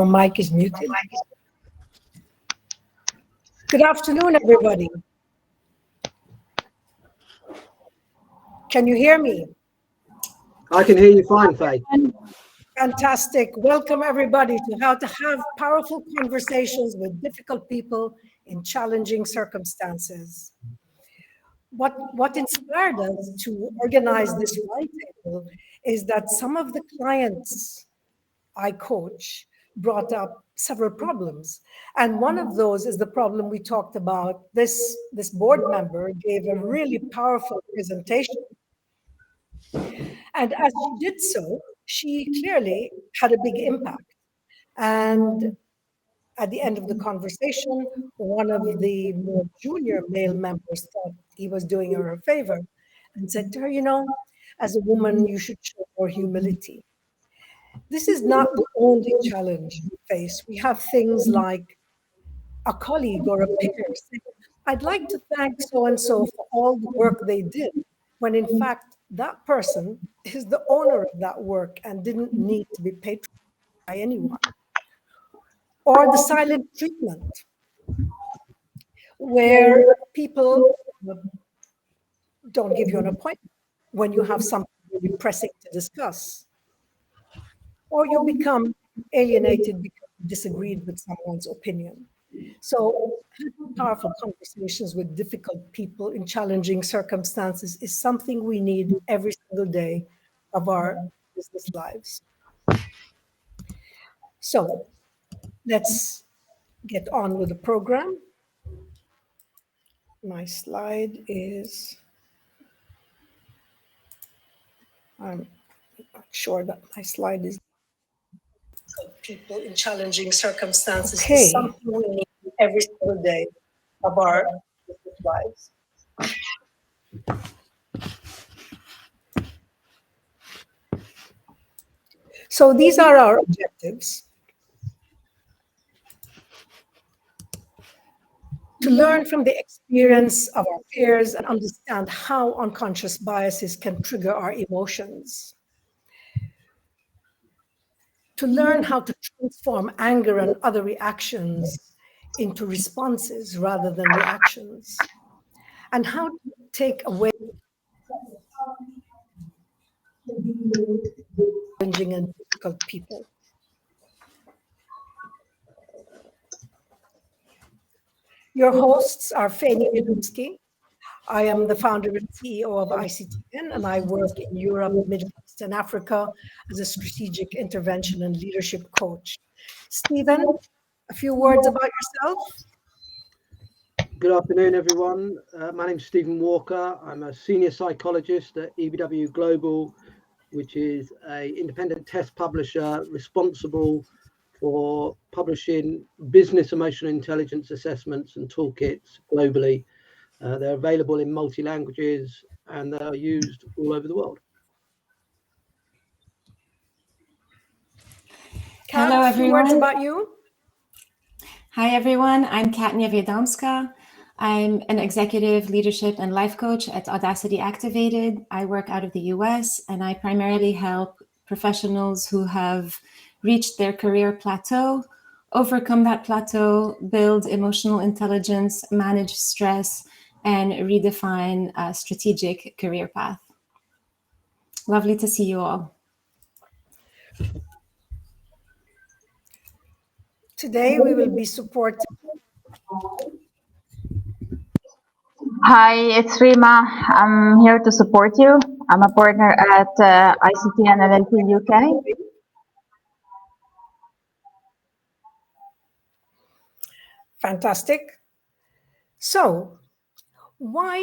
Your mic is muted. Good afternoon, everybody. Can you hear me? I can hear you fine, Fay. Fantastic. Welcome, everybody, to How to Have Powerful Conversations with Difficult People in Challenging Circumstances. What inspired us to organize this roundtable is that some of the clients I coach brought up several problems. And one of those is the problem we talked about. This board member gave a really powerful presentation. And as she did so, she clearly had a big impact. And at the end of the conversation, one of the more junior male members thought he was doing her a favor and said to her, you know, as a woman, you should show more humility. This is not the only challenge we face. We have things like a colleague or a peer saying, I'd like to thank so-and-so for all the work they did, when in fact, that person is the owner of that work and didn't need to be patronized by anyone. Or the silent treatment, where people don't give you an appointment when you have something really pressing to discuss. Or you become alienated because you disagreed with someone's opinion. So having powerful conversations with difficult people in challenging circumstances is something we need every single day of our business lives. So let's get on with the program. My slide is, I'm not sure that my slide is. People in challenging circumstances is something we need every single day of our lives. So these are our objectives. To learn from the experience of our peers and understand how unconscious biases can trigger our emotions. To learn how to transform anger and other reactions into responses rather than reactions. And how to take away challenging and difficult people. Your hosts are Fay Niewiadomski. I am the founder and CEO of ICTN, and I work in Europe, Middle East, and Africa as a strategic intervention and leadership coach. Stephen, a few words about yourself. Good afternoon, everyone. My name is Stephen Walker. I'm a senior psychologist at EBWGlobal, which is an independent test publisher responsible for publishing business emotional intelligence assessments and toolkits globally. They're available in multi-languages and they are used all over the world. Kat, hello, a few everyone. words about you. Hi, everyone. I'm Kat Niewiadomska. I'm an executive leadership and life coach at Audacity Activated. I work out of the US, and I primarily help professionals who have reached their career plateau, overcome that plateau, build emotional intelligence, manage stress, and redefine a strategic career path. Lovely to see you all. Today, we will be supporting. Hi, it's Rima. I'm here to support you. I'm a partner at ICTN LLP UK. Fantastic. So, why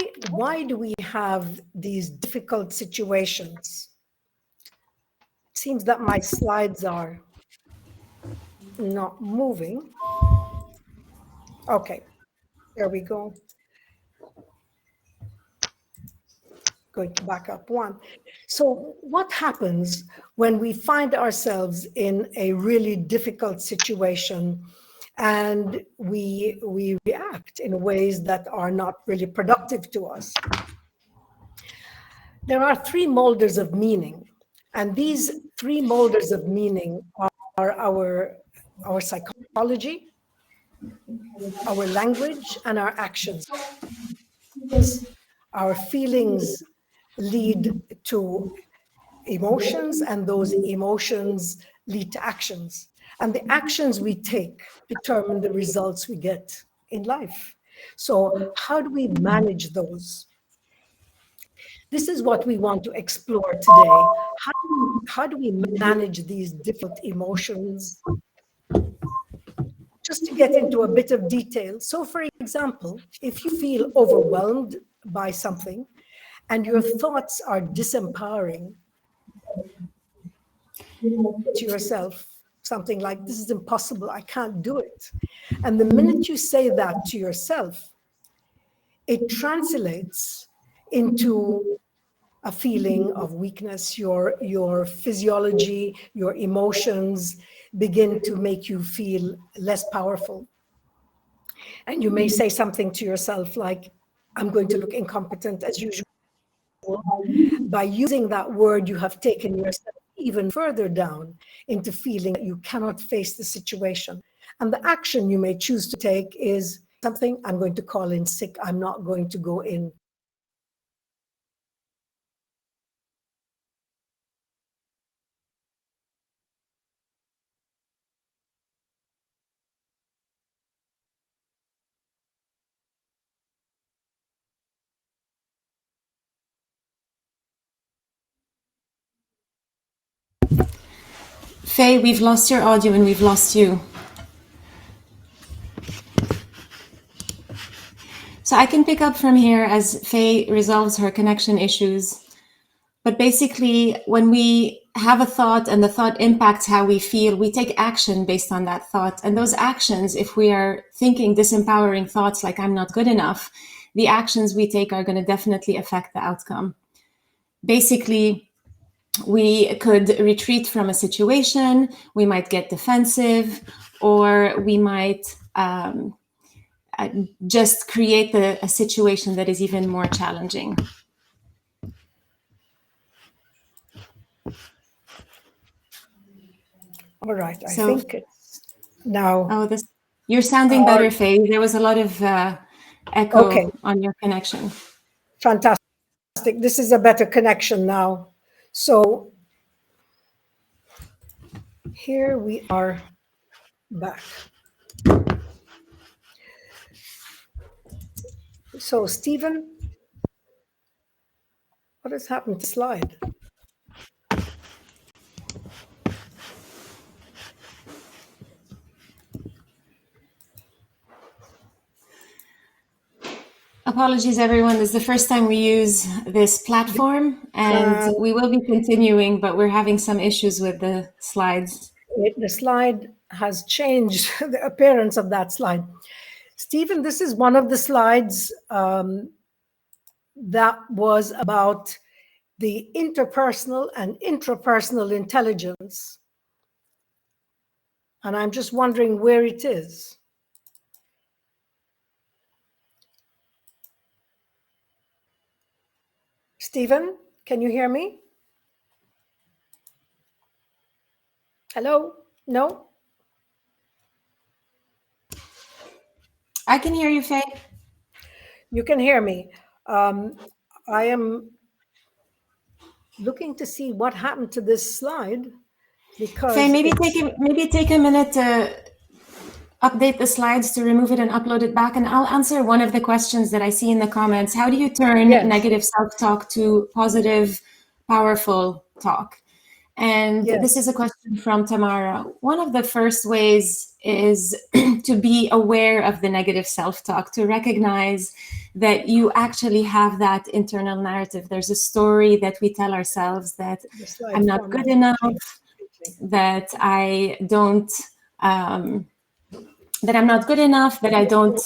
do we have these difficult situations? It seems that my slides are not moving. Okay, there we go. Going to back up one. So what happens when we find ourselves in a really difficult situation and we react in ways that are not really productive to us? There are three molders of meaning, and these three molders of meaning are our our psychology, our language, and our actions. Our feelings lead to emotions, and those emotions lead to actions. And the actions we take determine the results we get in life. So how do we manage those? This is what we want to explore today. How do we manage these different emotions? Just to get into a bit of detail. So for example, if you feel overwhelmed by something and your thoughts are disempowering to yourself, something like, this is impossible, I can't do it. And the minute you say that to yourself, it translates into a feeling of weakness. Your physiology, your emotions begin to make you feel less powerful. And you may say something to yourself like, I'm going to look incompetent as usual. By using that word, you have taken yourself even further down into feeling that you cannot face the situation. And the action you may choose to take is something, I'm going to call in sick, I'm not going to go in. Fay, we've lost your audio and we've lost you. So I can pick up from here as Fay resolves her connection issues. But basically, when we have a thought and the thought impacts how we feel, we take action based on that thought. And those actions, if we are thinking disempowering thoughts like I'm not good enough, the actions we take are going to definitely affect the outcome. Basically, we could retreat from a situation, we might get defensive, or we might just create a situation that is even more challenging. All right, I think it's now. Oh, you're sounding better, Fay. There was a lot of echo on your connection. Fantastic. This is a better connection now. So here we are back. So Stephen, what has happened to the slide? Apologies, everyone. This is the first time we use this platform, and we will be continuing, but we're having some issues with the slides. The slide has changed the appearance of that slide. Stephen, this is one of the slides that was about the interpersonal and intrapersonal intelligence. And I'm just wondering where it is. Stephen, can you hear me? Hello? No? I can hear you, Fay. You can hear me. I am looking to see what happened to this slide, because Fay, maybe take a minute to update the slides, to remove it and upload it back, and I'll answer one of the questions that I see in the comments. How do you turn negative self-talk to positive, powerful talk? And this is a question from Tamara. One of the first ways is to be aware of the negative self-talk, to recognize that you actually have that internal narrative. There's a story that we tell ourselves that I'm not good enough, that I don't, that I'm not good enough, that I don't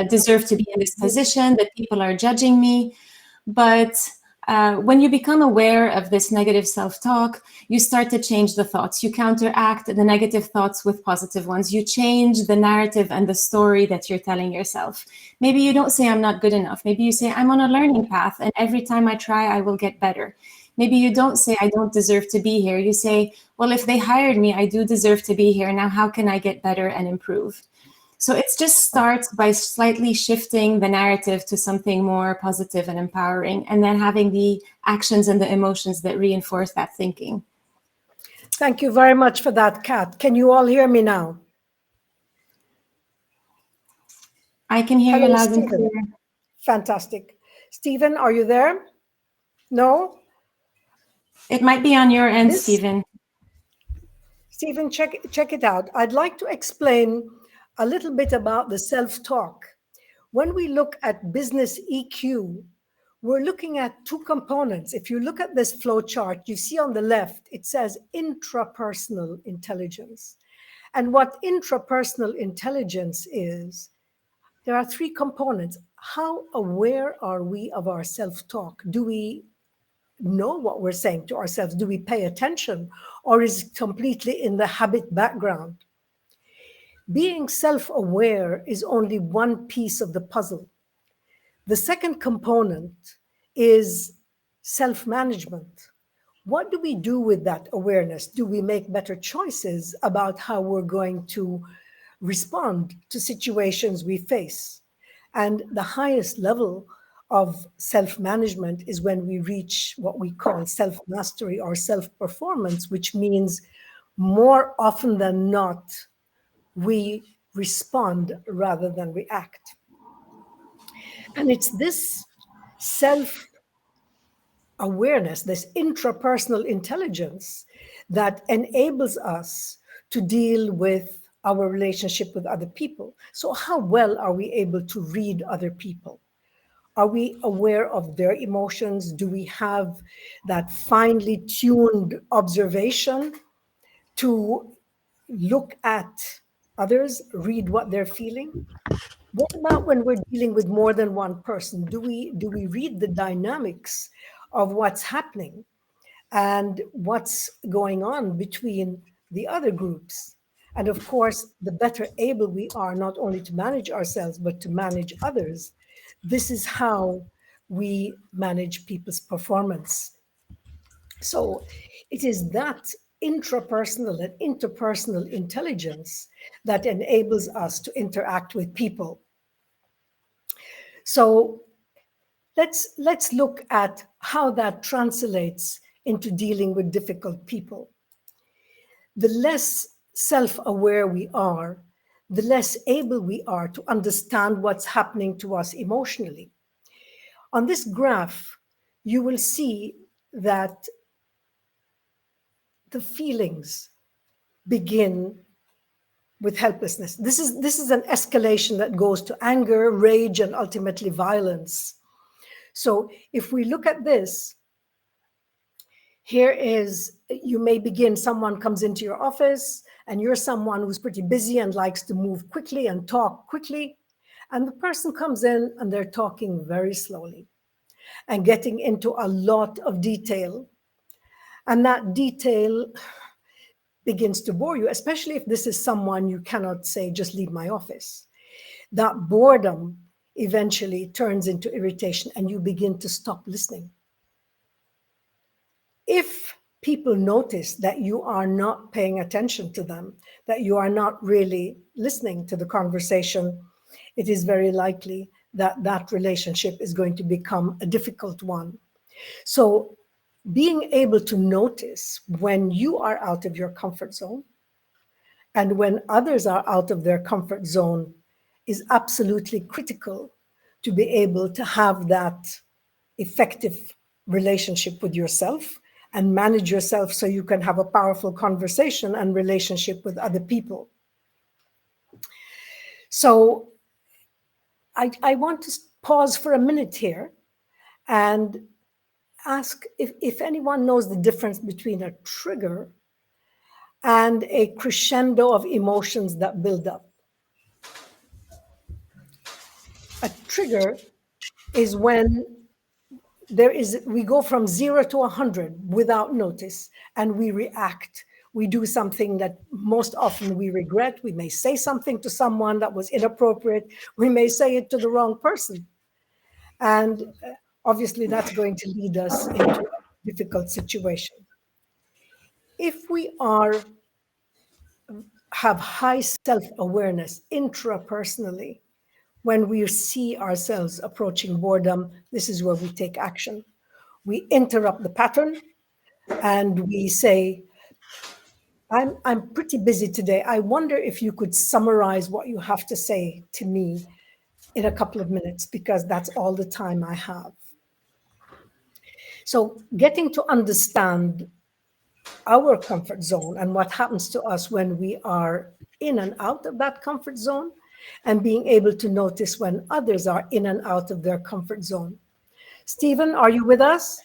deserve to be in this position, that people are judging me. But when you become aware of this negative self-talk, you start to change the thoughts. You counteract the negative thoughts with positive ones. You change the narrative and the story that you're telling yourself. Maybe you don't say I'm not good enough. Maybe you say I'm on a learning path, and every time I try, I will get better. Maybe you don't say, I don't deserve to be here. You say, well, if they hired me, I do deserve to be here. Now, how can I get better and improve? So it just starts by slightly shifting the narrative to something more positive and empowering, and then having the actions and the emotions that reinforce that thinking. Thank you very much for that, Kat. Can you all hear me now? I can hear you Hello, loud and Stephen. clear. Fantastic. Stephen, are you there? No? It might be on your end, This- Stephen. Stephen, check it out. I'd like to explain a little bit about the self-talk. When we look at business EQ, we're looking at two components. If you look at this flow chart, you see on the left, it says intrapersonal intelligence. And what intrapersonal intelligence is, there are three components. How aware are we of our self-talk? Do we know what we're saying to ourselves? Do we pay attention, or is it completely in the habit background? Being self-aware is only one piece of the puzzle. The second component is self-management. What do we do with that awareness? Do we make better choices about how we're going to respond to situations we face? And the highest level of self-management is when we reach what we call self-mastery or self-performance, which means more often than not, we respond rather than react. And it's this self-awareness, this intrapersonal intelligence that enables us to deal with our relationship with other people. So how well are we able to read other people? Are we aware of their emotions? Do we have that finely tuned observation to look at others, read what they're feeling? What about when we're dealing with more than one person? Do we read the dynamics of what's happening and what's going on between the other groups? And of course, the better able we are not only to manage ourselves, but to manage others, this is how we manage people's performance. So it is that intrapersonal and interpersonal intelligence that enables us to interact with people. So let's look at how that translates into dealing with difficult people. The less self-aware we are, the less able we are to understand what's happening to us emotionally. On this graph, you will see that the feelings begin with helplessness. This is an escalation that goes to anger, rage, and ultimately violence. So if we look at this, here is, you may begin, someone comes into your office and you're someone who's pretty busy and likes to move quickly and talk quickly. And the person comes in and they're talking very slowly and getting into a lot of detail. And that detail begins to bore you, especially if this is someone you cannot say, just leave my office. That boredom eventually turns into irritation and you begin to stop listening. If people notice that you are not paying attention to them, that you are not really listening to the conversation, it is very likely that that relationship is going to become a difficult one. So being able to notice when you are out of your comfort zone and when others are out of their comfort zone is absolutely critical to be able to have that effective relationship with yourself and manage yourself so you can have a powerful conversation and relationship with other people. So I want to pause for a minute here and ask if anyone knows the difference between a trigger and a crescendo of emotions that build up. A trigger is when we go from 0 to 100 without notice and we react. We do something that most often we regret. We may say something to someone that was inappropriate. We may say it to the wrong person. And obviously that's going to lead us into difficult situation. If we have high self-awareness intrapersonally, when we see ourselves approaching boredom, this is where we take action. We interrupt the pattern and we say, I'm pretty busy today. I wonder if you could summarize what you have to say to me in a couple of minutes, because that's all the time I have. So getting to understand our comfort zone and what happens to us when we are in and out of that comfort zone, and being able to notice when others are in and out of their comfort zone. Stephen, are you with us?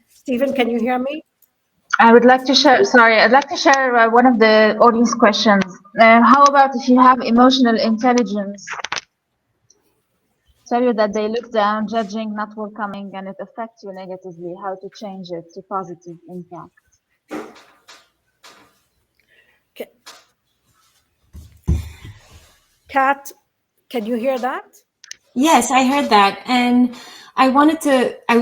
Stephen, can you hear me? I would like to share, I'd like to share one of the audience questions. How about if you have emotional intelligence? Tell you that they look down, judging, not welcoming, and it affects you negatively, how to change it to positive impact? Okay. Kat, can you hear that? Yes, I heard that. And I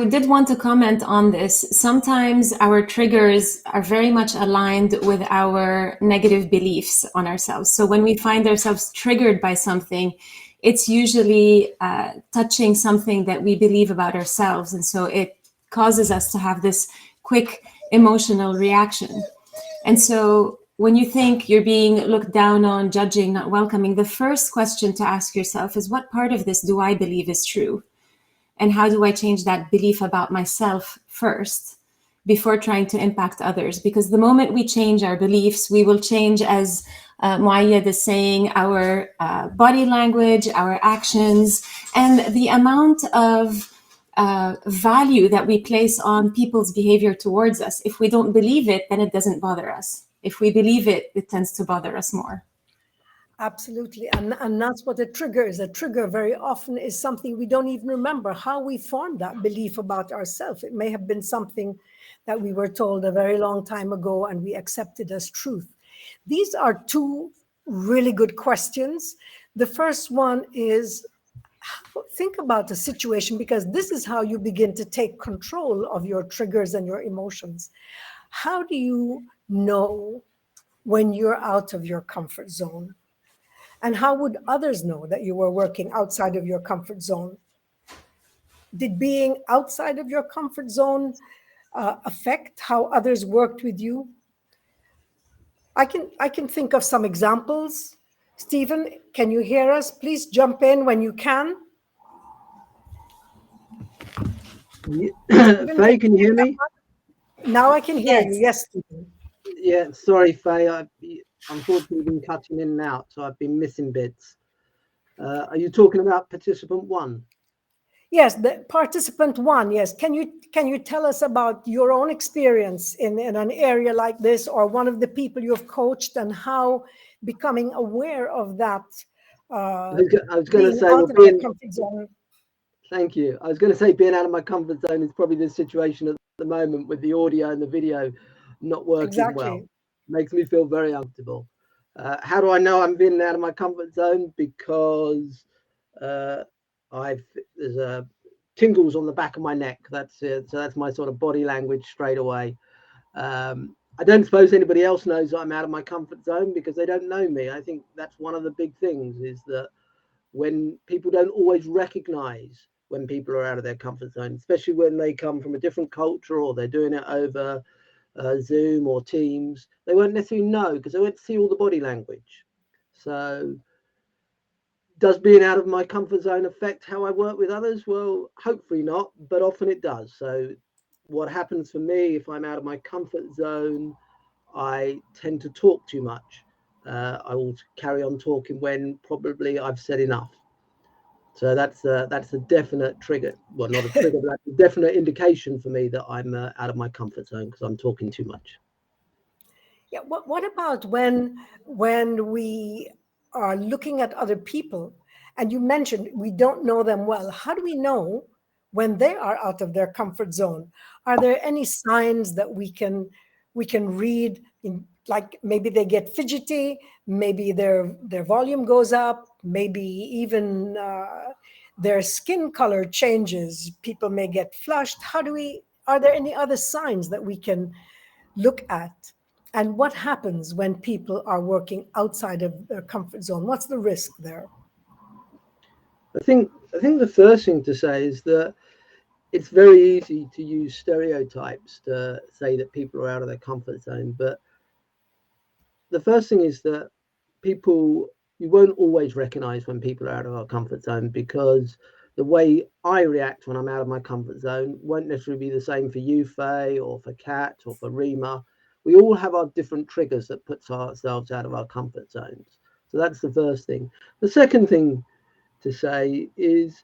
did want to comment on this. Sometimes our triggers are very much aligned with our negative beliefs on ourselves. So when we find ourselves triggered by something, it's usually touching something that we believe about ourselves. And so it causes us to have this quick emotional reaction. And so when you think you're being looked down on, judging, not welcoming, the first question to ask yourself is, what part of this do I believe is true? And how do I change that belief about myself first before trying to impact others? Because the moment we change our beliefs, we will change, as Muayyad is saying, our body language, our actions, and the amount of value that we place on people's behavior towards us. If we don't believe it, then it doesn't bother us. If we believe it, it tends to bother us more. Absolutely. And that's what a trigger is. A trigger very often is something we don't even remember how we formed that belief about ourselves. It may have been something that we were told a very long time ago and we accepted as truth. These are two really good questions. The first one is, think about the situation, because this is how you begin to take control of your triggers and your emotions. How do you know when you're out of your comfort zone? And how would others know that you were working outside of your comfort zone? Did being outside of your comfort zone affect how others worked with you? I can think of some examples. Stephen, can you hear us? Please jump in when you can. Fay, can you hear me? Now I can hear you. Yes. Yes, Stephen. Yeah, sorry, Fay. I've unfortunately been cutting in and out, so I've been missing bits. Are you talking about participant one? Yes, the participant one. Yes, can you tell us about your own experience in an area like this, or one of the people you've coached, and how becoming aware of that I was going to being say, out well, of your comfort zone. thank you. I was going to say being out of my comfort zone is probably the situation at the moment with the audio and the video not working well. Exactly. Makes me feel very uncomfortable. How do I know I'm being out of my comfort zone? Because there's tingles on the back of my neck. That's it. So that's my sort of body language straight away. I don't suppose anybody else knows that I'm out of my comfort zone because they don't know me. I think that's one of the big things, is that when people don't always recognize when people are out of their comfort zone, especially when they come from a different culture or they're doing it over Zoom or Teams, they won't necessarily know because they won't see all the body language. So does being out of my comfort zone affect how I work with others? Well, hopefully not, but often it does. So what happens for me, if I'm out of my comfort zone, I tend to talk too much. I will carry on talking when probably I've said enough. So that's a definite trigger. Well, not a trigger, but that's a definite indication for me that I'm out of my comfort zone because I'm talking too much. Yeah. What about when we are looking at other people, and you mentioned we don't know them well? How do we know when they are out of their comfort zone? Are there any signs that we can read? Like maybe they get fidgety, maybe their volume goes up, maybe even their skin color changes, people may get flushed. Are there any other signs that we can look at? And what happens when people are working outside of their comfort zone? What's the risk there? I think the first thing to say is that it's very easy to use stereotypes to say that people are out of their comfort zone. But the first thing is that you won't always recognize when people are out of our comfort zone, because the way I react when I'm out of my comfort zone won't necessarily be the same for you, Fay, or for Kat, or for Rima. We all have our different triggers that puts ourselves out of our comfort zones. So that's the first thing. The second thing to say is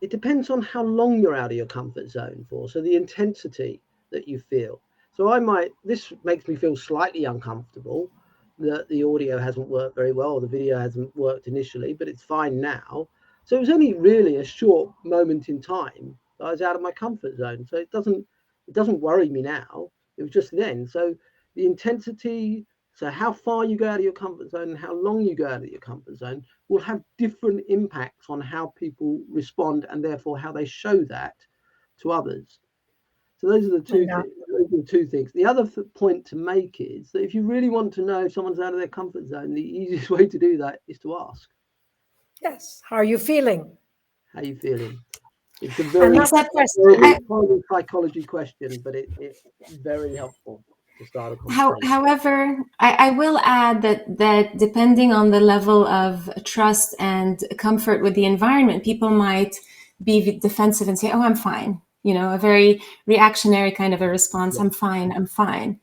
it depends on how long you're out of your comfort zone for. So the intensity that you feel. So this makes me feel slightly uncomfortable that the audio hasn't worked very well, or the video hasn't worked initially, but it's fine now. So it was only really a short moment in time that I was out of my comfort zone. So it doesn't worry me now. It was just then. So the intensity, so how far you go out of your comfort zone and how long you go out of your comfort zone will have different impacts on how people respond, and therefore how they show that to others. So those are the two things. Those are the two things. The other point to make is that if you really want to know if someone's out of their comfort zone, the easiest way to do that is to ask. Yes. How are you feeling? How are you feeling? It's a very common psychology question, but it's very helpful to start a conversation. However, I will add that depending on the level of trust and comfort with the environment, people might be defensive and say, "Oh, I'm fine." You know, a very reactionary kind of a response. Yeah. I'm fine.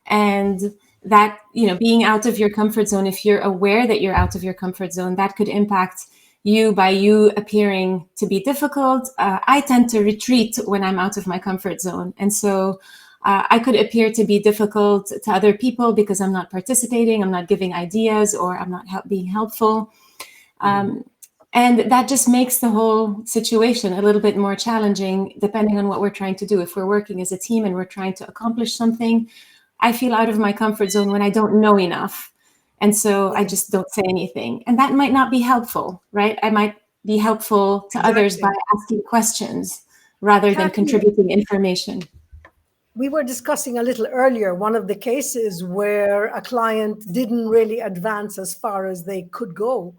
And that, being out of your comfort zone, if you're aware that you're out of your comfort zone, that could impact you by you appearing to be difficult. I tend to retreat when I'm out of my comfort zone. And so I could appear to be difficult to other people because I'm not participating, I'm not giving ideas, or I'm not being helpful. And that just makes the whole situation a little bit more challenging, depending on what we're trying to do. If we're working as a team and we're trying to accomplish something, I feel out of my comfort zone when I don't know enough. And so I just don't say anything. And that might not be helpful, right? I might be helpful to others by asking questions rather than contributing information. We were discussing a little earlier one of the cases where a client didn't really advance as far as they could go,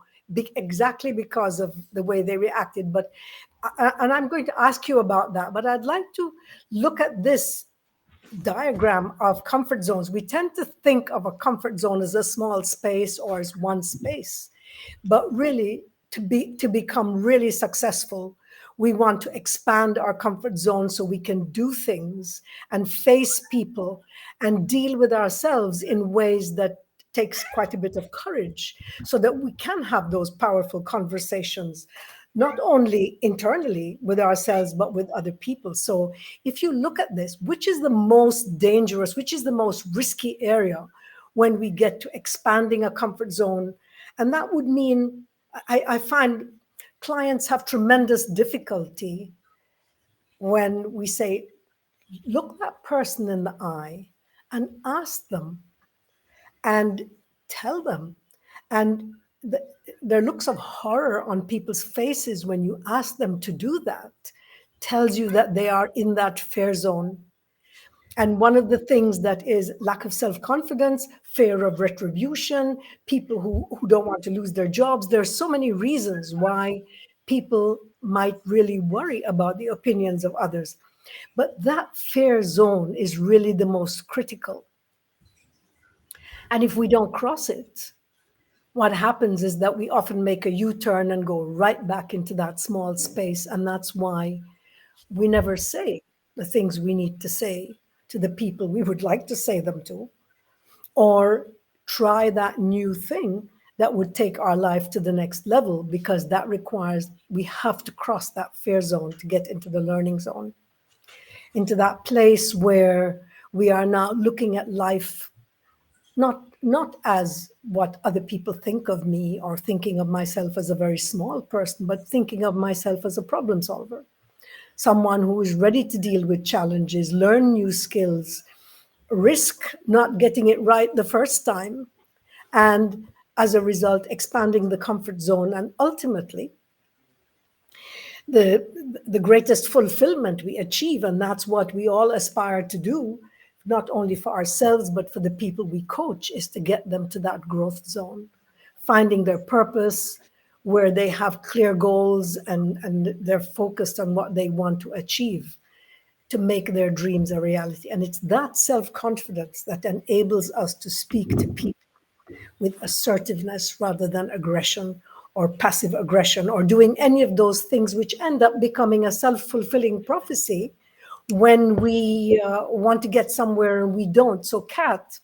exactly because of the way they reacted. And I'm going to ask you about that, but I'd like to look at this diagram of comfort zones. We tend to think of a comfort zone as a small space or as one space, but really to become really successful, we want to expand our comfort zone so we can do things and face people and deal with ourselves in ways that takes quite a bit of courage, so that we can have those powerful conversations, not only internally with ourselves, but with other people. So if you look at this, which is the most dangerous, which is the most risky area when we get to expanding a comfort zone? And that would mean, I find clients have tremendous difficulty when we say, look that person in the eye and ask them and tell them. And their looks of horror on people's faces when you ask them to do that tells you that they are in that fear zone. And one of the things that is lack of self-confidence, fear of retribution, people who don't want to lose their jobs. There are so many reasons why people might really worry about the opinions of others. But that fear zone is really the most critical. And if we don't cross it, what happens is that we often make a U-turn and go right back into that small space. And that's why we never say the things we need to say to the people we would like to say them to, or try that new thing that would take our life to the next level, because that requires, we have to cross that fear zone to get into the learning zone, into that place where we are now looking at life not as what other people think of me, or thinking of myself as a very small person, but thinking of myself as a problem solver, someone who is ready to deal with challenges, learn new skills, risk not getting it right the first time, and as a result, expanding the comfort zone, and ultimately the greatest fulfillment we achieve, and that's what we all aspire to do, not only for ourselves but for the people we coach, is to get them to that growth zone, finding their purpose, where they have clear goals and they're focused on what they want to achieve to make their dreams a reality. And it's that self-confidence that enables us to speak to people with assertiveness rather than aggression or passive aggression, or doing any of those things which end up becoming a self-fulfilling prophecy when we want to get somewhere and we don't. So Kat,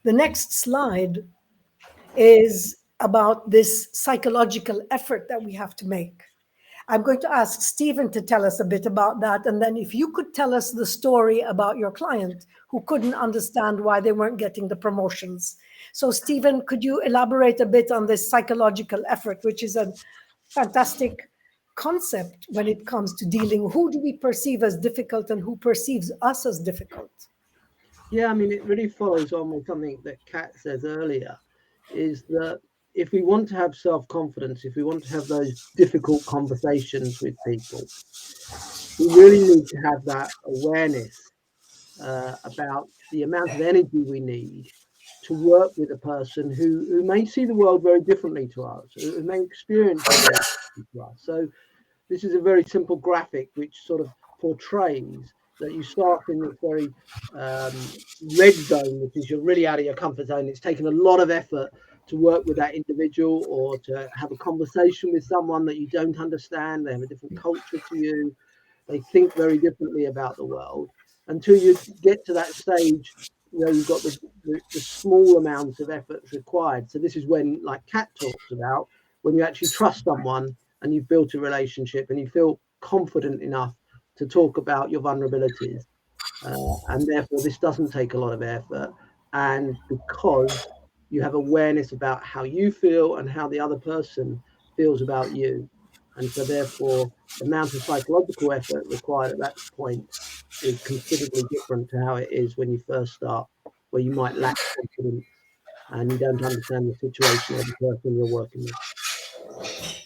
the next slide is about this psychological effort that we have to make. I'm going to ask Stephen to tell us a bit about that. And then if you could tell us the story about your client who couldn't understand why they weren't getting the promotions. So Stephen, could you elaborate a bit on this psychological effort, which is a fantastic concept when it comes to dealing, who do we perceive as difficult and who perceives us as difficult? Yeah, I mean, it really follows on with something that Kat says earlier, is that if we want to have self-confidence, if we want to have those difficult conversations with people, we really need to have that awareness about the amount of energy we need to work with a person who may see the world very differently to us, who may experience it very differently to us. So this is a very simple graphic which sort of portrays that you start in this very red zone, which is you're really out of your comfort zone. It's taken a lot of effort to work with that individual or to have a conversation with someone that you don't understand. They have a different culture to you. They think very differently about the world. Until you get to that stage, you know, you've got the small amounts of effort required. So this is when, like Kat talks about, when you actually trust someone and you've built a relationship and you feel confident enough to talk about your vulnerabilities. And therefore, this doesn't take a lot of effort. And because you have awareness about how you feel and how the other person feels about you. And so therefore, the amount of psychological effort required at that point is considerably different to how it is when you first start, where you might lack confidence and you don't understand the situation of the person you're working with.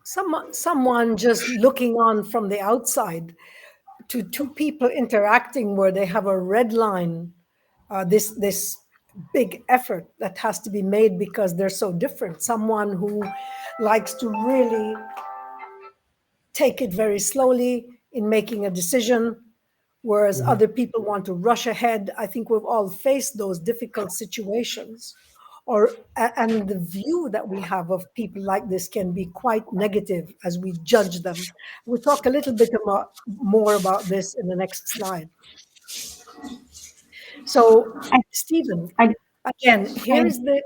Someone just looking on from the outside to two people interacting where they have a red line, this big effort that has to be made because they're so different. Someone who likes to really take it very slowly in making a decision, whereas other people want to rush ahead. I think we've all faced those difficult situations. And the view that we have of people like this can be quite negative as we judge them. We'll talk a little bit more about this in the next slide. So, Stephen, again, here is the.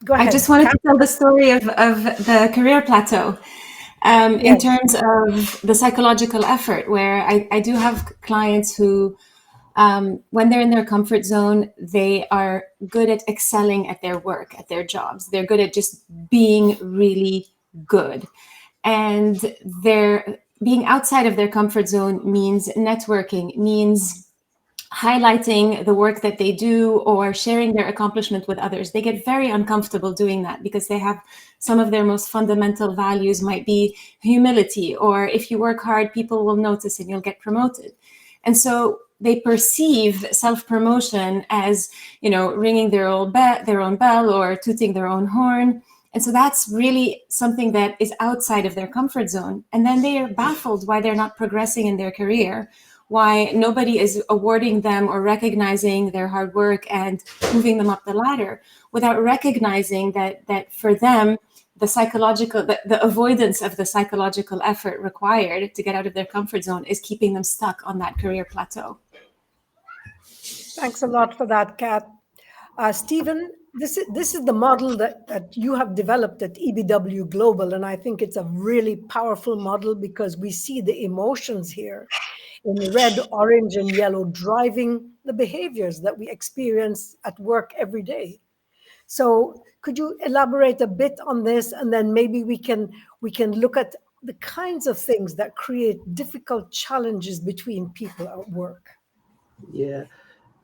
Go ahead. I just wanted to tell the story of the career plateau in terms of the psychological effort, where I do have clients who, when they're in their comfort zone, they are good at excelling at their work, at their jobs. They're good at just being really good. And they're being outside of their comfort zone means networking, means highlighting the work that they do or sharing their accomplishment with others. They get very uncomfortable doing that because they have some of their most fundamental values might be humility, or if you work hard, people will notice and you'll get promoted. And so they perceive self-promotion as, you know, ringing their own bell or tooting their own horn. And so that's really something that is outside of their comfort zone. And then they are baffled why they're not progressing in their career, why nobody is awarding them or recognizing their hard work and moving them up the ladder, without recognizing that for them, the avoidance of the psychological effort required to get out of their comfort zone is keeping them stuck on that career plateau. Thanks a lot for that, Kat. Stephen, this is the model that you have developed at EBWGlobal, and I think it's a really powerful model because we see the emotions here in red, orange, and yellow driving the behaviors that we experience at work every day. So could you elaborate a bit on this, and then maybe we can look at the kinds of things that create difficult challenges between people at work? Yeah,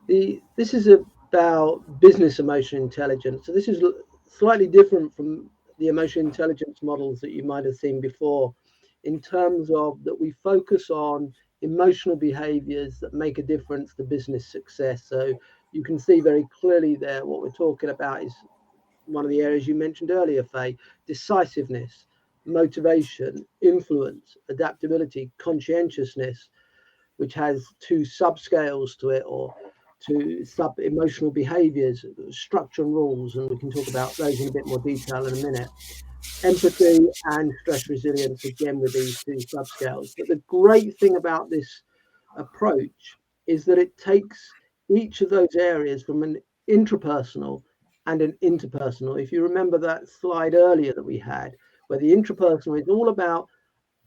this is about business emotional intelligence. So this is slightly different from the emotional intelligence models that you might have seen before, in terms of that we focus on emotional behaviors that make a difference to business success. So you can see very clearly there what we're talking about is one of the areas you mentioned earlier, Fay: decisiveness, motivation, influence, adaptability, conscientiousness, which has two subscales to it, or two sub emotional behaviors, structure and rules, and we can talk about those in a bit more detail in a minute. Empathy and stress resilience, again with these two subscales. But the great thing about this approach is that it takes each of those areas from an intrapersonal and an interpersonal. If you remember that slide earlier that we had, where the intrapersonal is all about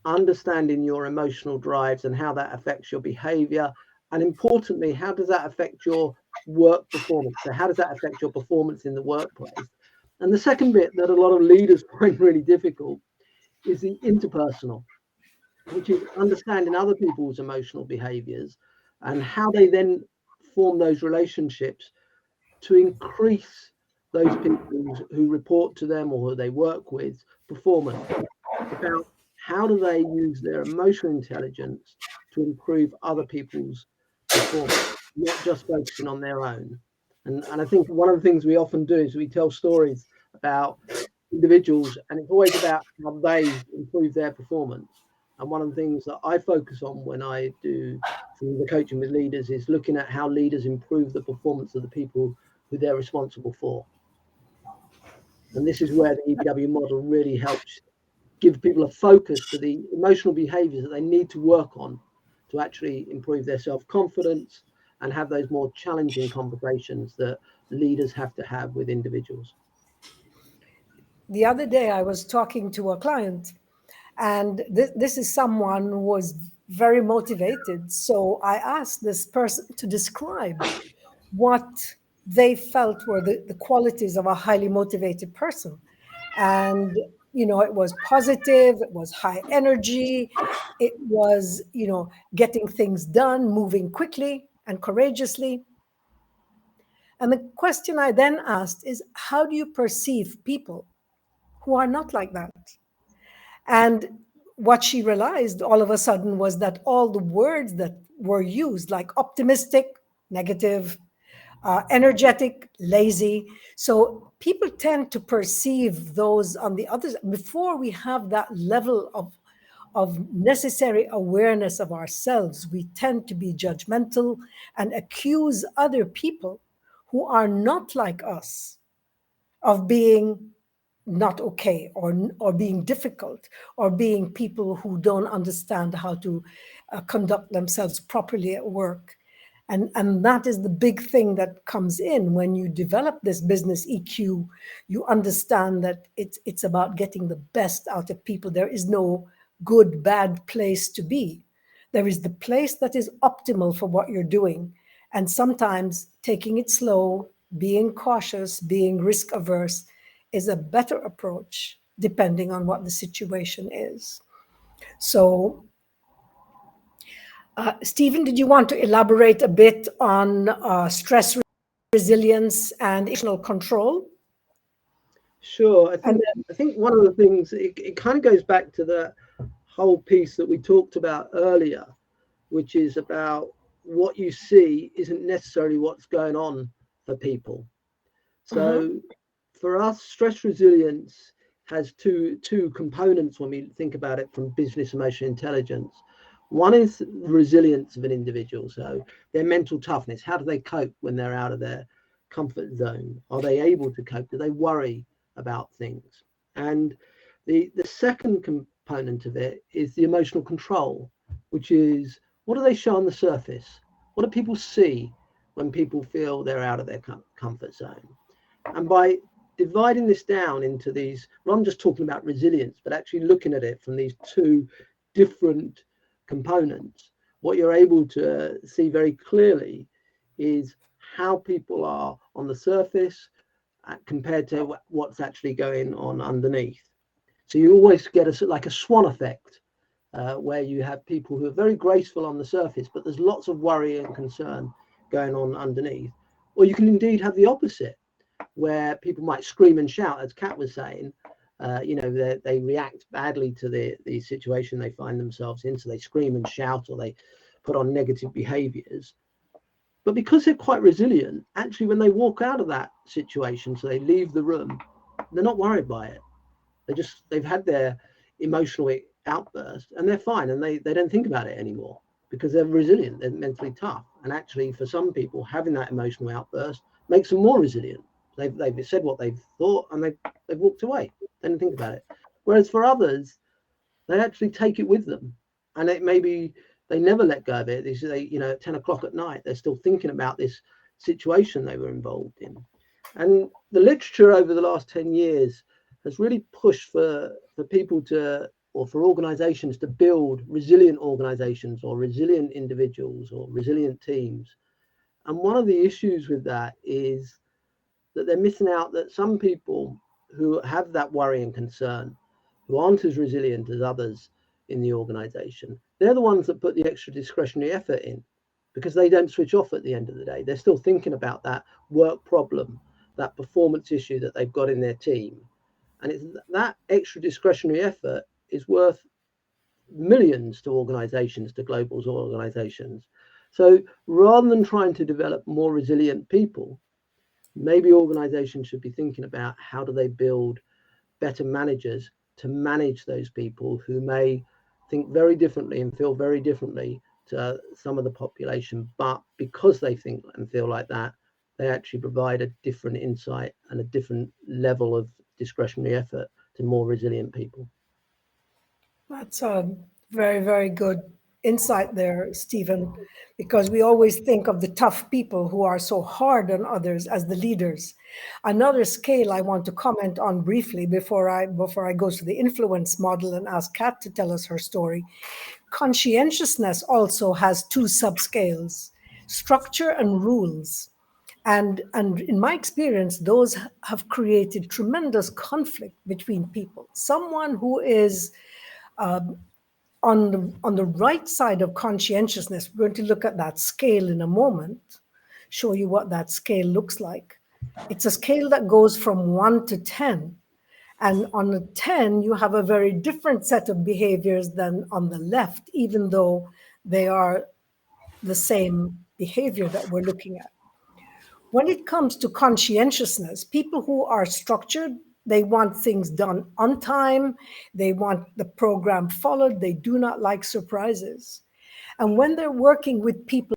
understanding your emotional drives and how that affects your behavior, and importantly, how does that affect your work performance? So how does that affect your performance in the workplace? And the second bit that a lot of leaders find really difficult is the interpersonal, which is understanding other people's emotional behaviors and how they then form those relationships to increase those people who report to them or who they work with performance. It's about how do they use their emotional intelligence to improve other people's performance, not just focusing on their own. And I think one of the things we often do is we tell stories about individuals, and it's always about how they improve their performance. And one of the things that I focus on when I do some of the coaching with leaders is looking at how leaders improve the performance of the people who they're responsible for. And this is where the EBW model really helps give people a focus to the emotional behaviors that they need to work on to actually improve their self-confidence and have those more challenging conversations that leaders have to have with individuals. The other day, I was talking to a client, and this is someone who was very motivated. So I asked this person to describe what they felt were the qualities of a highly motivated person. And, it was positive, it was high energy, it was, getting things done, moving quickly and courageously. And the question I then asked is, how do you perceive people who are not like that? And what she realized all of a sudden was that all the words that were used, like optimistic, negative, energetic, lazy. So people tend to perceive those on the others before we have that level of necessary awareness of ourselves. We tend to be judgmental and accuse other people who are not like us of being not okay, or being difficult, or being people who don't understand how to conduct themselves properly at work. And that is the big thing that comes in when you develop this business EQ. You understand that it's about getting the best out of people. There is no good, bad place to be. There is the place that is optimal for what you're doing. And sometimes taking it slow, being cautious, being risk averse is a better approach depending on what the situation is. So, Stephen, did you want to elaborate a bit on stress resilience and emotional control? Sure. I think one of the things, it kind of goes back to the whole piece that we talked about earlier, which is about what you see isn't necessarily what's going on for people. So for us, stress resilience has two components when we think about it from business emotional intelligence. One is the resilience of an individual, so their mental toughness. How do they cope when they're out of their comfort zone? Are they able to cope? Do they worry about things? And the second component of it is the emotional control, which is, what do they show on the surface? What do people see when people feel they're out of their comfort zone? And by dividing this down into these, well, I'm just talking about resilience, but actually looking at it from these two different components, what you're able to see very clearly is how people are on the surface compared to what's actually going on underneath. So you always get like a swan effect, where you have people who are very graceful on the surface, but there's lots of worry and concern going on underneath. Or you can indeed have the opposite, where people might scream and shout, as Kat was saying, They react badly to the situation they find themselves in, so they scream and shout, or they put on negative behaviors. But because they're quite resilient, actually, when they walk out of that situation, so they leave the room, they're not worried by it. They've had their emotional outburst and they're fine, and they don't think about it anymore because they're resilient, they're mentally tough. And actually, for some people, having that emotional outburst makes them more resilient. They've said what they've thought and they've walked away. They didn't think about it. Whereas for others, they actually take it with them, and it maybe they never let go of it. At 10 o'clock at night, they're still thinking about this situation they were involved in. And the literature over the last 10 years has really pushed for people or for organizations to build resilient organizations or resilient individuals or resilient teams. And one of the issues with that is that they're missing out that some people who have that worry and concern, who aren't as resilient as others in the organization, they're the ones that put the extra discretionary effort in, because they don't switch off at the end of the day. They're still thinking about that work problem, that performance issue that they've got in their team. And it's that extra discretionary effort is worth millions to organizations, to global organizations. So rather than trying to develop more resilient people, maybe organizations should be thinking about how do they build better managers to manage those people who may think very differently and feel very differently to some of the population, but because they think and feel like that, they actually provide a different insight and a different level of discretionary effort to more resilient people. That's a very, very good insight there, Stephen, because we always think of the tough people who are so hard on others as the leaders. Another scale I want to comment on briefly before I go to the influence model and ask Kat to tell us her story. Conscientiousness also has two subscales, structure and rules. And in my experience, those have created tremendous conflict between people. Someone who is on the right side of conscientiousness, we're going to look at that scale in a moment, show you what that scale looks like. It's a scale that goes from 1 to 10. And on a 10, you have a very different set of behaviors than on the left, even though they are the same behavior that we're looking at. When it comes to conscientiousness, people who are structured, they want things done on time. They want the program followed. They do not like surprises. And when they're working with people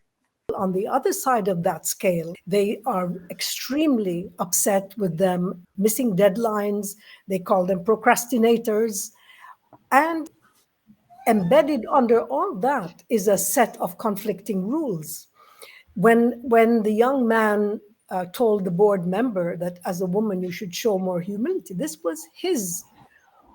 on the other side of that scale, they are extremely upset with them missing deadlines. They call them procrastinators. And embedded under all that is a set of conflicting rules. When the young man told the board member that as a woman you should show more humility, this was his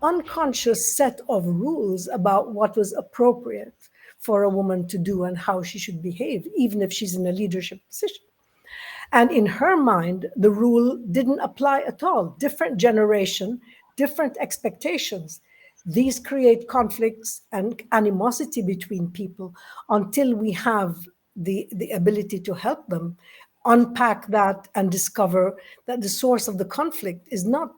unconscious set of rules about what was appropriate for a woman to do and how she should behave, even if she's in a leadership position. And in her mind, the rule didn't apply at all. Different generation, different expectations. These create conflicts and animosity between people until we have the ability to help them unpack that and discover that the source of the conflict is not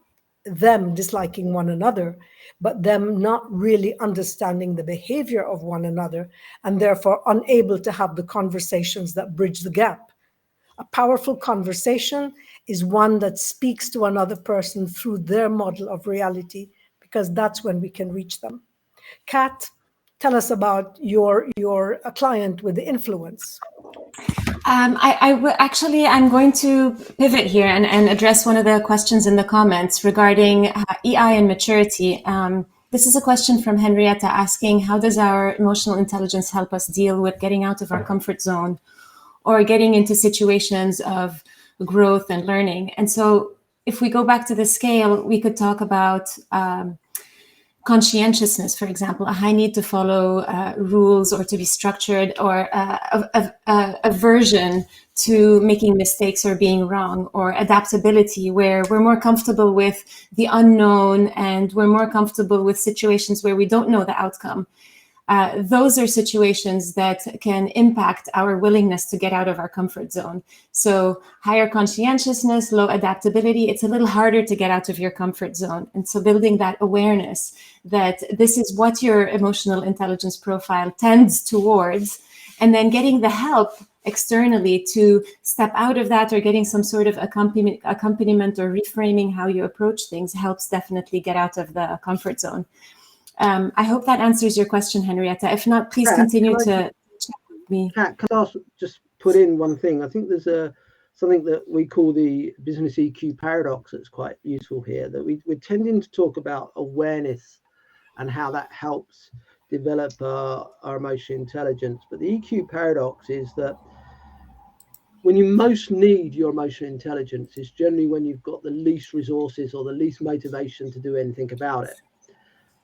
them disliking one another, but them not really understanding the behavior of one another and therefore unable to have the conversations that bridge the gap. A powerful conversation is one that speaks to another person through their model of reality, because that's when we can reach them. Kat, tell us about your client with the influence. I'm going to pivot here and address one of the questions in the comments regarding EI and maturity. This is a question from Henrietta asking, how does our emotional intelligence help us deal with getting out of our comfort zone or getting into situations of growth and learning? And so if we go back to the scale, we could talk about conscientiousness, for example, a high need to follow rules or to be structured, or aversion to making mistakes or being wrong, or adaptability, where we're more comfortable with the unknown and we're more comfortable with situations where we don't know the outcome. those are situations that can impact our willingness to get out of our comfort zone. So higher conscientiousness, low adaptability, it's a little harder to get out of your comfort zone. And so building that awareness that this is what your emotional intelligence profile tends towards, and then getting the help externally to step out of that, or getting some sort of accompaniment or reframing how you approach things helps definitely get out of the comfort zone. I hope that answers your question, Henrietta. If not, please continue to chat with me. Kat, can I just put in one thing? I think there's something that we call the business EQ paradox that's quite useful here, that we're tending to talk about awareness and how that helps develop our emotional intelligence. But the EQ paradox is that when you most need your emotional intelligence is generally when you've got the least resources or the least motivation to do anything about it.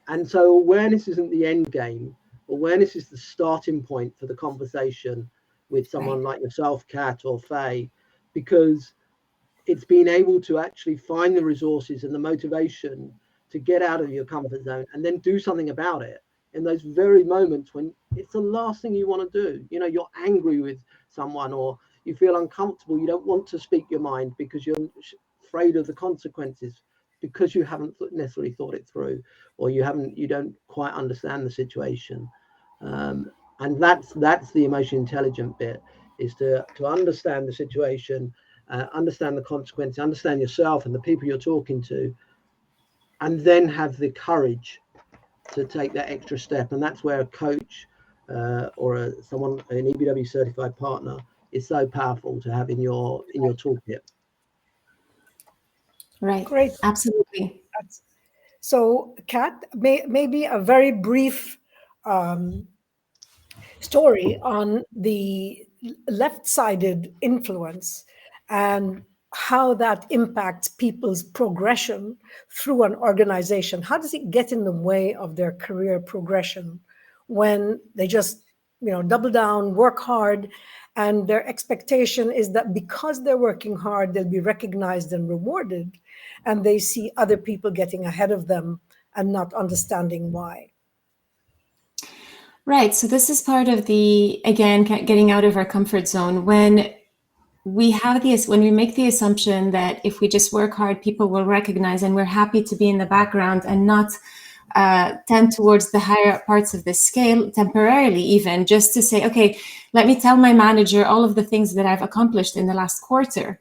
And so awareness isn't the end game. Awareness is the starting point for the conversation with someone like yourself, Kat, or Fay, because it's being able to actually find the resources and the motivation to get out of your comfort zone and then do something about it in those very moments when it's the last thing you want to do. You know, you're angry with someone or you feel uncomfortable. You don't want to speak your mind because you're afraid of the consequences, because you haven't necessarily thought it through, or you don't quite understand the situation. And that's the emotion intelligent bit, is to understand the situation, understand the consequences, understand yourself and the people you're talking to, and then have the courage to take that extra step. And that's where a coach or an EBW certified partner is so powerful to have in your toolkit. Right. Great. Absolutely. So, Kat, maybe a very brief story on the left-sided influence and how that impacts people's progression through an organization. How does it get in the way of their career progression when they just, double down, work hard, and their expectation is that because they're working hard, they'll be recognized and rewarded, and they see other people getting ahead of them and not understanding why? Right. So this is part of again, getting out of our comfort zone. When we make the assumption that if we just work hard, people will recognize, and we're happy to be in the background and not tend towards the higher parts of the scale temporarily, even just to say, okay, let me tell my manager all of the things that I've accomplished in the last quarter.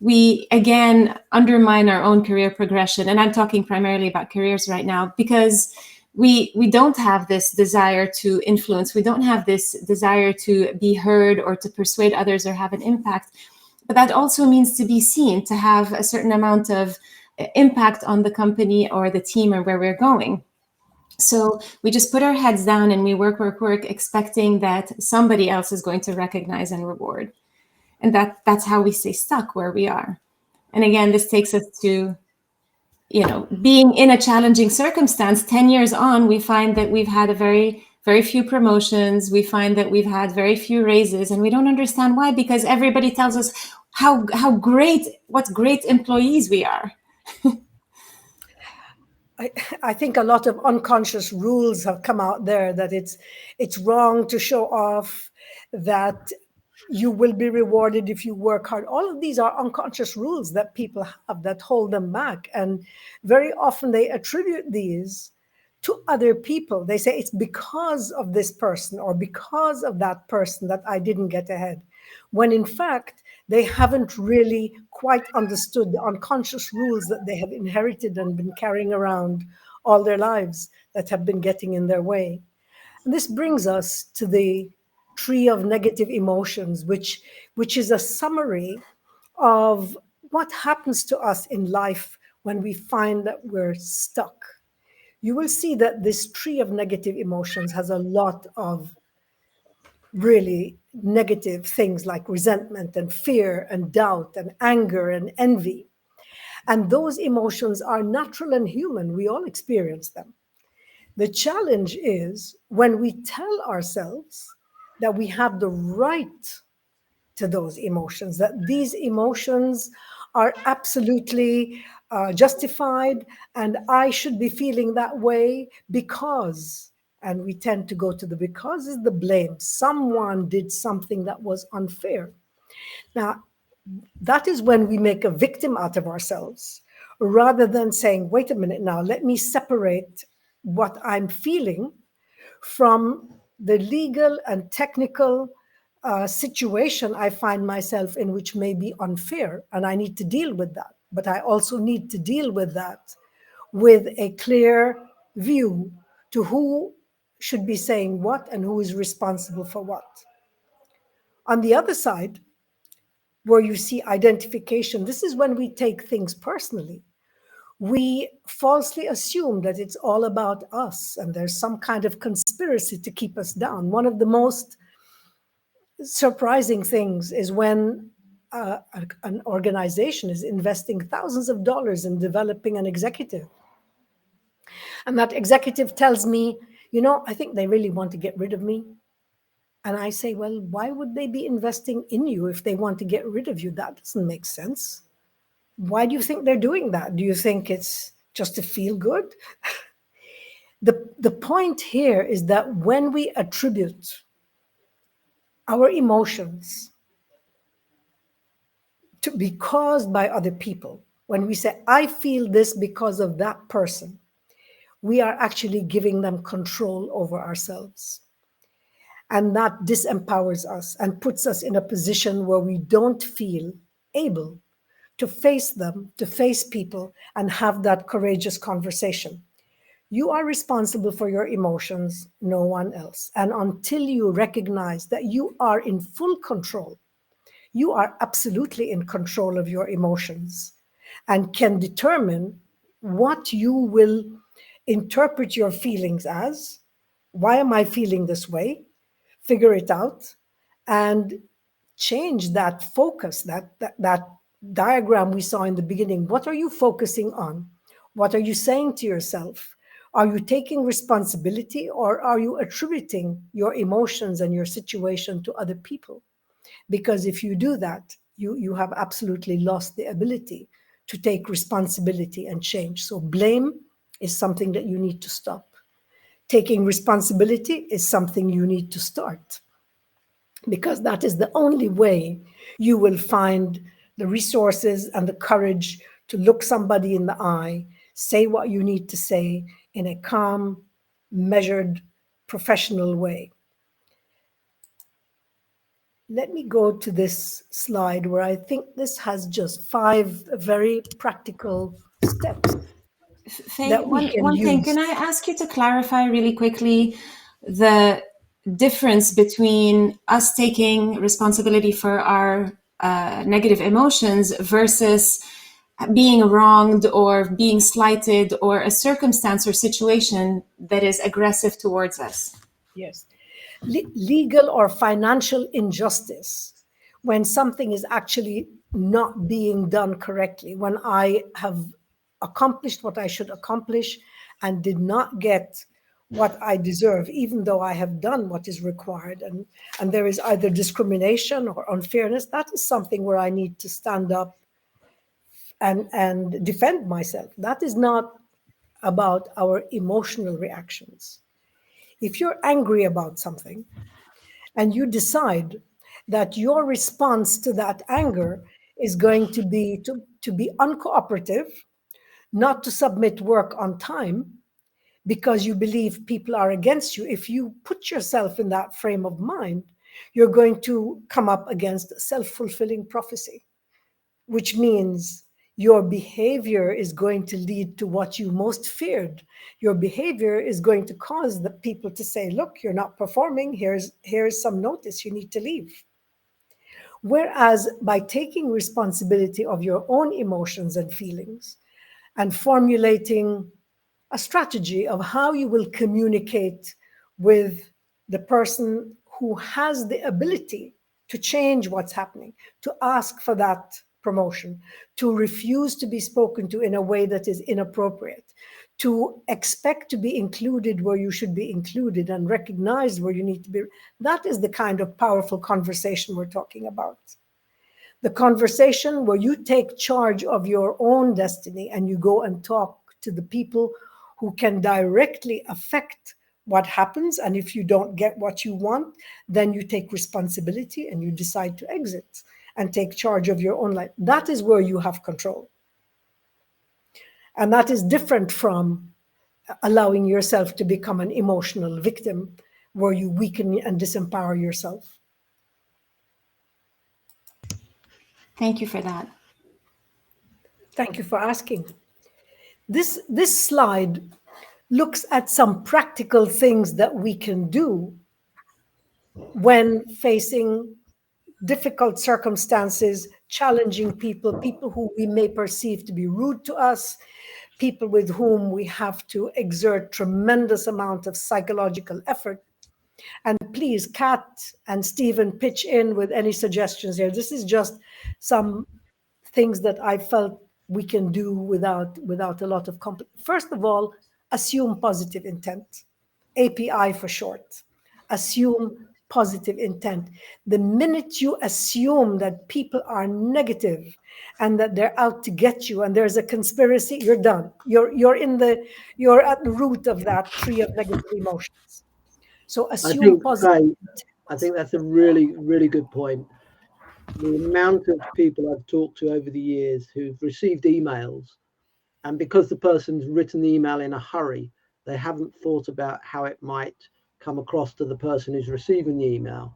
We, again, undermine our own career progression. And I'm talking primarily about careers right now, because we don't have this desire to influence. We don't have this desire to be heard or to persuade others or have an impact. But that also means to be seen, to have a certain amount of impact on the company or the team or where we're going. So we just put our heads down and we work, expecting that somebody else is going to recognize and reward. And that's how we stay stuck where we are. And again, this takes us to, being in a challenging circumstance. 10 years on, we find that we've had a very, very few promotions. We find that we've had very few raises, and we don't understand why, because everybody tells us what great employees we are. I think a lot of unconscious rules have come out there that it's wrong to show off, that you will be rewarded if you work hard. All of these are unconscious rules that people have that hold them back. And very often they attribute these to other people. They say it's because of this person or because of that person that I didn't get ahead. When in fact, they haven't really quite understood the unconscious rules that they have inherited and been carrying around all their lives that have been getting in their way. And this brings us to the tree of negative emotions, which is a summary of what happens to us in life when we find that we're stuck. You will see that this tree of negative emotions has a lot of really negative things like resentment and fear and doubt and anger and envy. And those emotions are natural and human. We all experience them. The challenge is when we tell ourselves that we have the right to those emotions, that these emotions are absolutely justified and I should be feeling that way because And we tend to go to the because is the blame. Someone did something that was unfair. Now, that is when we make a victim out of ourselves, rather than saying, wait a minute now, let me separate what I'm feeling from the legal and technical situation I find myself in, which may be unfair, and I need to deal with that. But I also need to deal with that with a clear view to who should be saying what and who is responsible for what. On the other side, where you see identification, this is when we take things personally. We falsely assume that it's all about us and there's some kind of conspiracy to keep us down. One of the most surprising things is when an organization is investing thousands of dollars in developing an executive. And that executive tells me, I think they really want to get rid of me. And I say, well, why would they be investing in you if they want to get rid of you? That doesn't make sense. Why do you think they're doing that? Do you think it's just to feel good? The point here is that when we attribute our emotions to be caused by other people, when we say, I feel this because of that person, we are actually giving them control over ourselves. And that disempowers us and puts us in a position where we don't feel able to face them, to face people, and have that courageous conversation. You are responsible for your emotions, no one else. And until you recognize that you are in full control, you are absolutely in control of your emotions and can determine what you will interpret your feelings as. Why am I feeling this way? Figure it out and change that focus, that diagram we saw in the beginning. What are you focusing on? What are you saying to yourself? Are you taking responsibility, or are you attributing your emotions and your situation to other people? Because if you do that, you have absolutely lost the ability to take responsibility and change. So blame is something that you need to stop. Taking responsibility is something you need to start, because that is the only way you will find the resources and the courage to look somebody in the eye, say what you need to say in a calm, measured, professional way. Let me go to this slide where I think this has just 5 very practical steps. Fay, that we can one thing, use. can I ask you to clarify really quickly the difference between us taking responsibility for our negative emotions versus being wronged or being slighted or a circumstance or situation that is aggressive towards us? Yes. Legal or financial injustice, when something is actually not being done correctly, when I have accomplished what I should accomplish and did not get what I deserve, even though I have done what is required, and there is either discrimination or unfairness, that is something where I need to stand up and defend myself. That is not about our emotional reactions. If you're angry about something and you decide that your response to that anger is going to be to be uncooperative, not to submit work on time because you believe people are against you, if you put yourself in that frame of mind, you're going to come up against self-fulfilling prophecy, which means your behavior is going to lead to what you most feared. Your behavior is going to cause the people to say, look, you're not performing. Here's some notice, you need to leave. Whereas by taking responsibility of your own emotions and feelings and formulating a strategy of how you will communicate with the person who has the ability to change what's happening, to ask for that promotion, to refuse to be spoken to in a way that is inappropriate, to expect to be included where you should be included and recognized where you need to be. That is the kind of powerful conversation we're talking about. The conversation where you take charge of your own destiny and you go and talk to the people who can directly affect what happens. And if you don't get what you want, then you take responsibility and you decide to exit and take charge of your own life. That is where you have control. And that is different from allowing yourself to become an emotional victim where you weaken and disempower yourself. Thank you for that. Thank you for asking. This slide looks at some practical things that we can do when facing difficult circumstances, challenging people, people who we may perceive to be rude to us, people with whom we have to exert tremendous amount of psychological effort. And please, Kat and Stephen, pitch in with any suggestions here. This is just some things that I felt we can do without a lot of First of all, assume positive intent. API for short. Assume positive intent. The minute you assume that people are negative and that they're out to get you and there's a conspiracy, you're done. You're at the root of that tree of negative emotions. So assume positive. I think that's a really, really good point. The amount of people I've talked to over the years who've received emails, and because the person's written the email in a hurry, they haven't thought about how it might come across to the person who's receiving the email.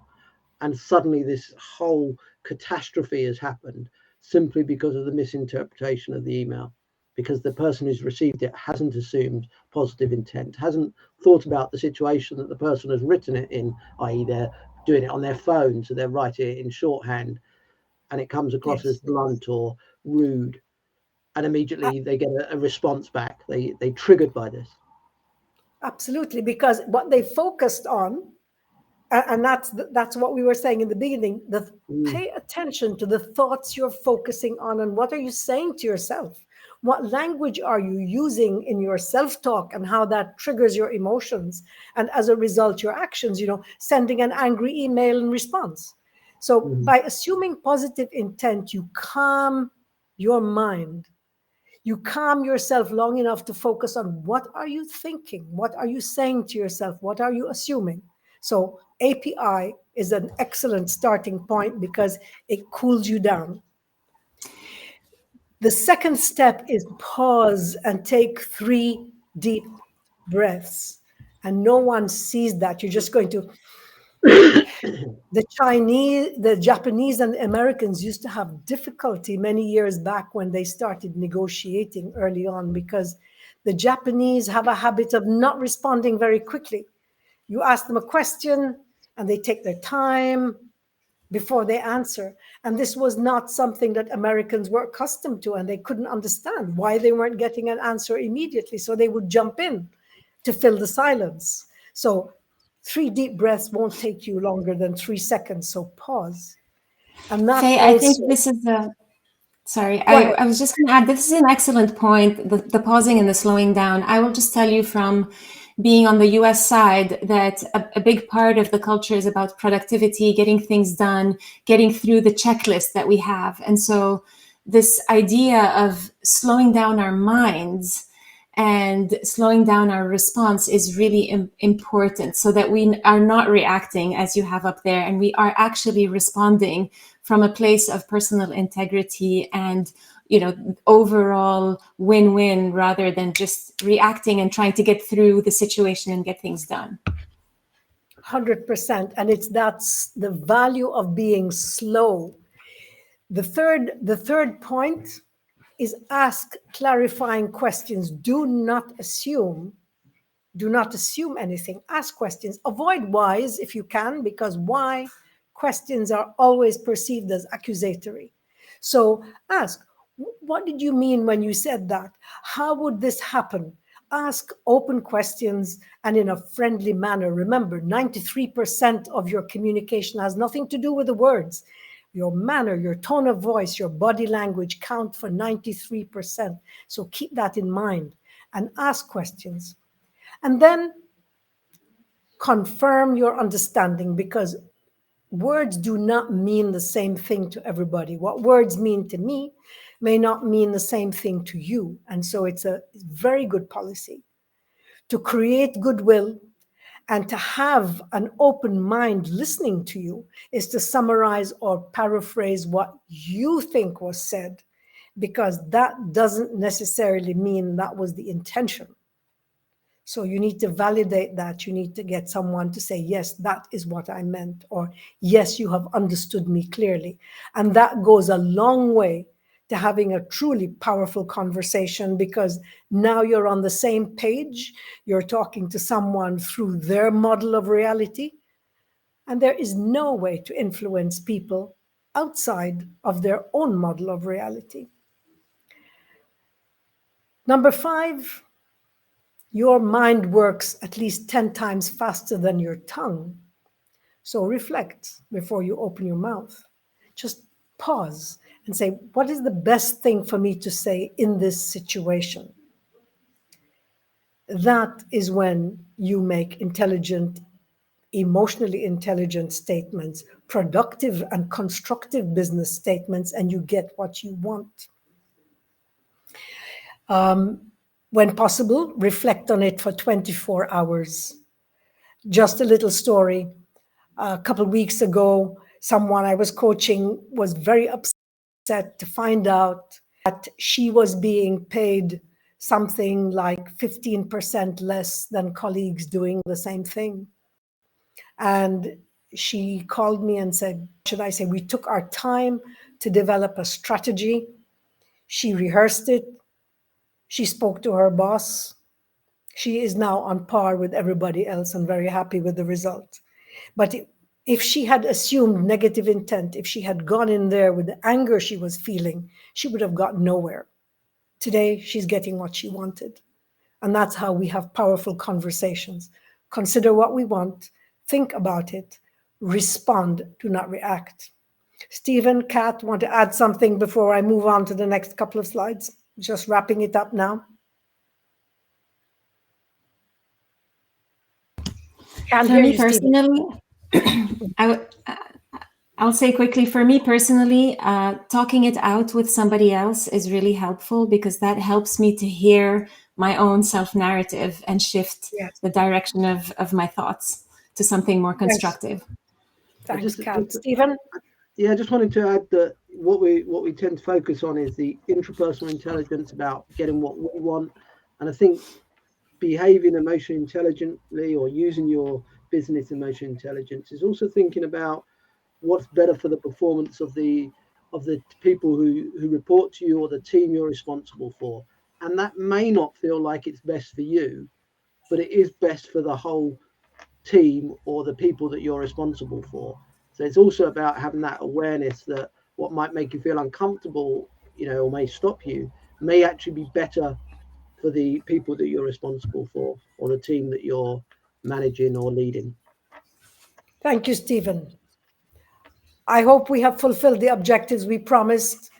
And suddenly this whole catastrophe has happened simply because of the misinterpretation of the email, because the person who's received it hasn't assumed positive intent, hasn't thought about the situation that the person has written it in, i.e. they're doing it on their phone, so they're writing it in shorthand, and it comes across as blunt or rude, and immediately they get a response back. They triggered by this. Absolutely, because what they focused on, and that's what we were saying in the beginning, pay attention to the thoughts you're focusing on and what are you saying to yourself? What language are you using in your self-talk and how that triggers your emotions? And as a result, your actions, sending an angry email in response. So by assuming positive intent, you calm your mind. You calm yourself long enough to focus on what are you thinking? What are you saying to yourself? What are you assuming? So API is an excellent starting point because it cools you down. The second step is pause and take 3 deep breaths. And no one sees that. You're just going to... The Japanese and the Americans used to have difficulty many years back when they started negotiating early on because the Japanese have a habit of not responding very quickly. You ask them a question and they take their time before they answer. And this was not something that Americans were accustomed to, and they couldn't understand why they weren't getting an answer immediately. So they would jump in to fill the silence. So 3 deep breaths won't take you longer than 3 seconds. So pause. And that Fay, I think this is sorry, I was just going to add, this is an excellent point, the pausing and the slowing down. I will just tell you from being on the US side that a big part of the culture is about productivity, getting things done, getting through the checklist that we have. And so this idea of slowing down our minds and slowing down our response is really important so that we are not reacting as you have up there, and we are actually responding from a place of personal integrity and overall win-win rather than just reacting and trying to get through the situation and get things done. 100%. And that's the value of being slow. The third point is ask clarifying questions. Do not assume anything. Ask questions. Avoid whys if you can, because why questions are always perceived as accusatory. So ask, what did you mean when you said that? How would this happen? Ask open questions and in a friendly manner. Remember, 93% of your communication has nothing to do with the words. Your manner, your tone of voice, your body language count for 93%. So keep that in mind and ask questions. And then confirm your understanding, because words do not mean the same thing to everybody. What words mean to me may not mean the same thing to you. And so it's a very good policy to create goodwill And to have an open mind listening to you is to summarize or paraphrase what you think was said, because that doesn't necessarily mean that was the intention. So you need to validate that. You need to get someone to say, yes, that is what I meant, or yes, you have understood me clearly. And that goes a long way to having a truly powerful conversation, because now you're on the same page. You're talking to someone through their model of reality. And there is no way to influence people outside of their own model of reality. Number 5, your mind works at least 10 times faster than your tongue. So reflect before you open your mouth. Just pause and say, what is the best thing for me to say in this situation? That is when you make intelligent, emotionally intelligent statements, productive and constructive business statements, and you get what you want. When possible, reflect on it for 24 hours. Just a little story. A couple of weeks ago, someone I was coaching was very upset to find out that she was being paid something like 15% less than colleagues doing the same thing. And she called me and said, should I say, we took our time to develop a strategy. She rehearsed it. She spoke to her boss. She is now on par with everybody else and very happy with the result. But if she had assumed negative intent, if she had gone in there with the anger she was feeling, she would have got nowhere. Today, she's getting what she wanted. And that's how we have powerful conversations. Consider what we want, think about it, respond, do not react. Stephen, Kat, want to add something before I move on to the next couple of slides? Just wrapping it up now. For me personally, I'll say quickly, for me personally, talking it out with somebody else is really helpful, because that helps me to hear my own self-narrative and shift the direction of my thoughts to something more constructive. Thanks, Kat. Stephen? Yeah, I just wanted to add that what we tend to focus on is the intrapersonal intelligence, about getting what we want. And I think behaving emotionally intelligently, or using your business emotional intelligence, is also thinking about what's better for the performance of the people who report to you, or the team you're responsible for. And that may not feel like it's best for you, but it is best for the whole team or the people that you're responsible for. So it's also about having that awareness that what might make you feel uncomfortable, or may stop you, may actually be better for the people that you're responsible for, or the team that you're managing or leading. Thank you, Stephen. I hope we have fulfilled the objectives we promised,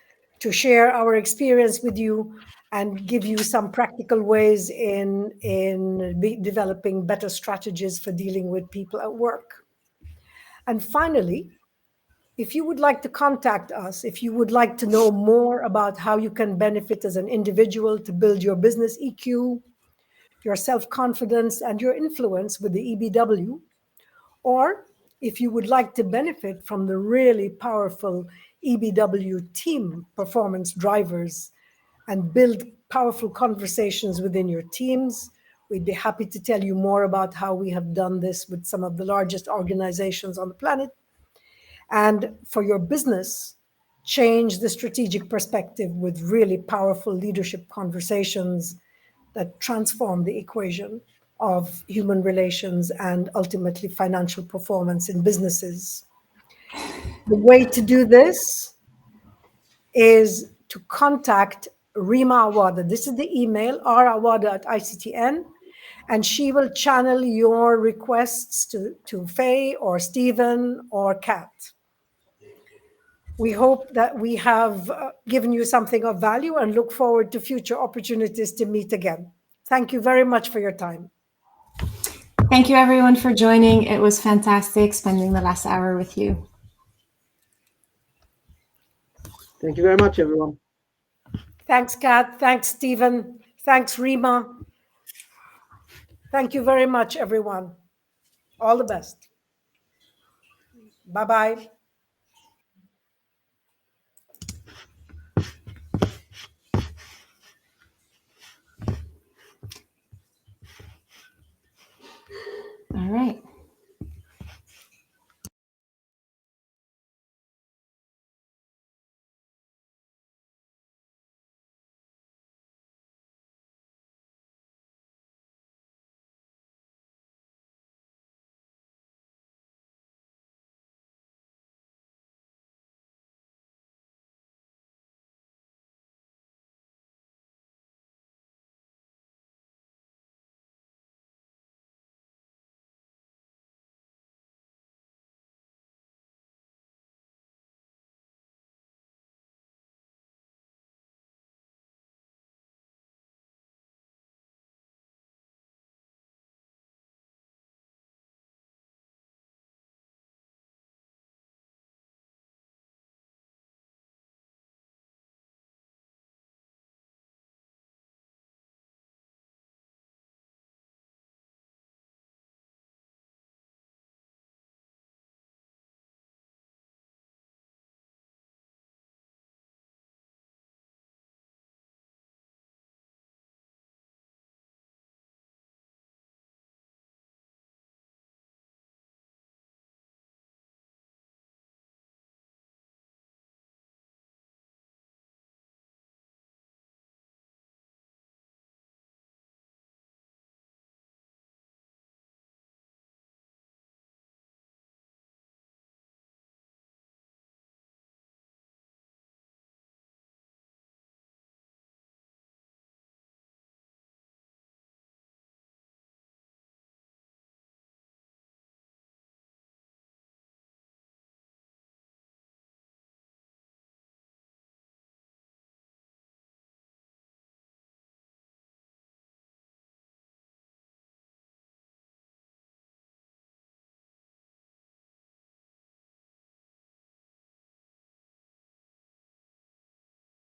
to share our experience with you and give you some practical ways in developing better strategies for dealing with people at work. And finally, if you would like to contact us, if you would like to know more about how you can benefit as an individual to build your business EQ, your self-confidence, and your influence with the EBW, or if you would like to benefit from the really powerful EBW team performance drivers and build powerful conversations within your teams, we'd be happy to tell you more about how we have done this with some of the largest organizations on the planet. And for your business, change the strategic perspective with really powerful leadership conversations that transform the equation of human relations and ultimately financial performance in businesses. The way to do this is to contact Rima Awada. This is the email, rawada@ICTN, and she will channel your requests to Fay or Stephen or Kat. We hope that we have given you something of value and look forward to future opportunities to meet again. Thank you very much for your time. Thank you, everyone, for joining. It was fantastic spending the last hour with you. Thank you very much, everyone. Thanks, Kat. Thanks, Stephen. Thanks, Rima. Thank you very much, everyone. All the best. Bye-bye. All right.